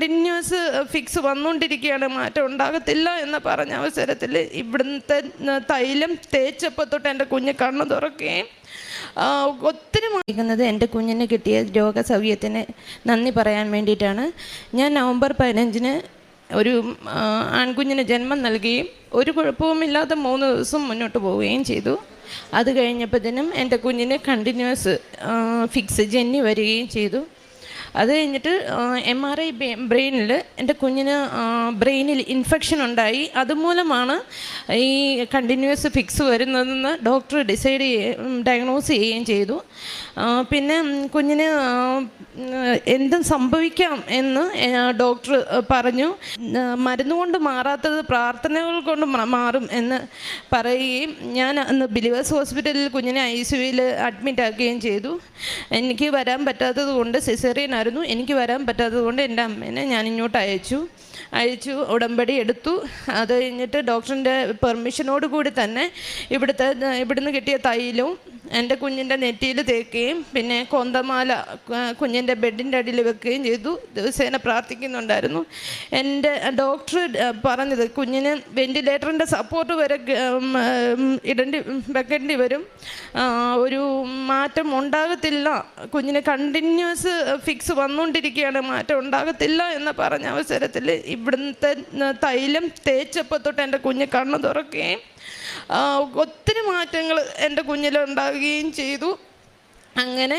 Continuous fix വന്നുകൊണ്ടിരിക്കുകയാണ്, മാറ്റം ഉണ്ടാകത്തില്ല എന്ന് പറഞ്ഞ അവസരത്തിൽ ഇവിടുത്തെ തൈലം തേച്ചപ്പോൾ തൊട്ട് എൻ്റെ കുഞ്ഞ് കണ്ണ് തുറക്കുകയും ഒത്തിരി മാറിക്കുന്നത് എൻ്റെ കുഞ്ഞിന് കിട്ടിയ രോഗസൗഖ്യത്തിന് നന്ദി പറയാൻ വേണ്ടിയിട്ടാണ്. ഞാൻ നവംബർ 15 ഒരു ആൺകുഞ്ഞിന് ജന്മം നൽകുകയും ഒരു കുഴപ്പവുമില്ലാതെ 3 ദിവസം മുന്നോട്ട് പോവുകയും ചെയ്തു. അത് കഴിഞ്ഞപ്പോഴത്തേനും എൻ്റെ കുഞ്ഞിന് കണ്ടിന്യൂസ് ഫിക്സ് ജന്നി വരികയും ചെയ്തു. അത് കഴിഞ്ഞിട്ട് MRI ബ്രെയിനിൽ എൻ്റെ കുഞ്ഞിന് ബ്രെയിനിൽ ഇൻഫെക്ഷൻ ഉണ്ടായി. അതുമൂലമാണ് ഈ കണ്ടിന്യൂസ് ഫിക്സ് വരുന്നതെന്ന് ഡോക്ടർ ഡയഗ്നോസ് ചെയ്യുകയും ചെയ്തു. പിന്നെ കുഞ്ഞിന് എന്തും സംഭവിക്കാം എന്ന് ഡോക്ടർ പറഞ്ഞു. മരുന്ന് കൊണ്ട് മാറാത്തത് പ്രാർത്ഥനകൾ കൊണ്ട് മാറും എന്ന് പറയുകയും ഞാൻ അന്ന് ബിലീവേഴ്സ് ഹോസ്പിറ്റലിൽ കുഞ്ഞിനെ ICUവിൽ അഡ്മിറ്റ് ആക്കുകയും ചെയ്തു. എനിക്ക് വരാൻ പറ്റാത്തത് കൊണ്ട് സിസേറിയൻ ആയിരുന്നു. എനിക്ക് വരാൻ പറ്റാത്തത് കൊണ്ട് എൻ്റെ അമ്മേനെ ഞാൻ ഇങ്ങോട്ട് അയച്ചു. ഉടമ്പടി എടുത്തു. അത് കഴിഞ്ഞിട്ട് ഡോക്ടറിൻ്റെ പെർമിഷനോട് കൂടി തന്നെ ഇവിടുന്ന് കിട്ടിയ തൈലവും എൻ്റെ കുഞ്ഞിൻ്റെ നെറ്റിയിൽ തേക്കുകയും പിന്നെ കൊന്തമാല കുഞ്ഞിൻ്റെ ബെഡിൻ്റെ അടിയിൽ വെക്കുകയും ചെയ്തു. ദിവസേന പ്രാർത്ഥിക്കുന്നുണ്ടായിരുന്നു. എൻ്റെ ഡോക്ടർ പറഞ്ഞത് കുഞ്ഞിന് വെൻറ്റിലേറ്ററിൻ്റെ സപ്പോർട്ട് വരെ വെക്കേണ്ടി വരും, ഒരു മാറ്റം ഉണ്ടാകത്തില്ല, കുഞ്ഞിന് കണ്ടിന്യൂസ് ഫിക്സ് വന്നുകൊണ്ടിരിക്കുകയാണ്, മാറ്റം ഉണ്ടാകത്തില്ല എന്ന് പറഞ്ഞ അവസരത്തിൽ ഇവിടുത്തെ തൈലം തേച്ചപ്പോൾ തൊട്ട് എൻ്റെ കുഞ്ഞ് കണ്ണ് തുറക്കുകയും ഒത്തിരി മാറ്റങ്ങൾ എൻ്റെ കുഞ്ഞിലുണ്ടാകുകയും ചെയ്തു. അങ്ങനെ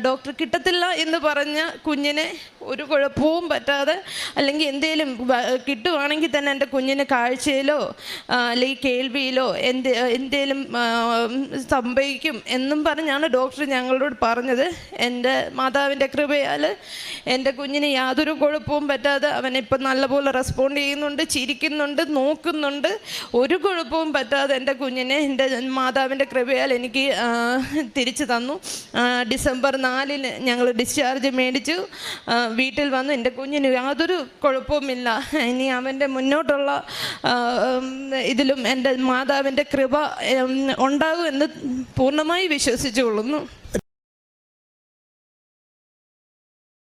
ഡോക്ടർ കിട്ടത്തില്ല എന്ന് പറഞ്ഞ കുഞ്ഞിനെ ഒരു കുഴപ്പവും പറ്റാതെ, അല്ലെങ്കിൽ എന്തെങ്കിലും കിട്ടുവാണെങ്കിൽ തന്നെ എൻ്റെ കുഞ്ഞിന് കാഴ്ചയിലോ അല്ലെങ്കിൽ കേൾവിയിലോ എന്തേലും സംഭവിക്കും എന്നും പറഞ്ഞാണ് ഡോക്ടർ ഞങ്ങളോട് പറഞ്ഞത്. എൻ്റെ മാതാവിൻ്റെ കൃപയാൽ എൻ്റെ കുഞ്ഞിന് യാതൊരു കുഴപ്പവും പറ്റാതെ അവനിപ്പം നല്ലപോലെ റെസ്പോണ്ട് ചെയ്യുന്നുണ്ട്, ചിരിക്കുന്നുണ്ട്, നോക്കുന്നുണ്ട്. ഒരു കുഴപ്പവും പറ്റാതെ എൻ്റെ കുഞ്ഞിനെ എൻ്റെ മാതാവിൻ്റെ കൃപയാൽ എനിക്ക് തിരിച്ചു തന്നു. ഡിസംബർ 4 ഞങ്ങൾ ഡിസ്ചാർജ് മേടിച്ചു. വീട്ടിൽ വന്ന് എൻ്റെ കുഞ്ഞിന് യാതൊരു കുഴപ്പവുമില്ല. ഇനി അവൻ്റെ മുന്നോട്ടുള്ള ഇതിലും എൻ്റെ മാതാവിൻ്റെ കൃപ ഉണ്ടാകുമെന്ന് പൂർണ്ണമായി വിശ്വസിച്ചുകൊള്ളുന്നു.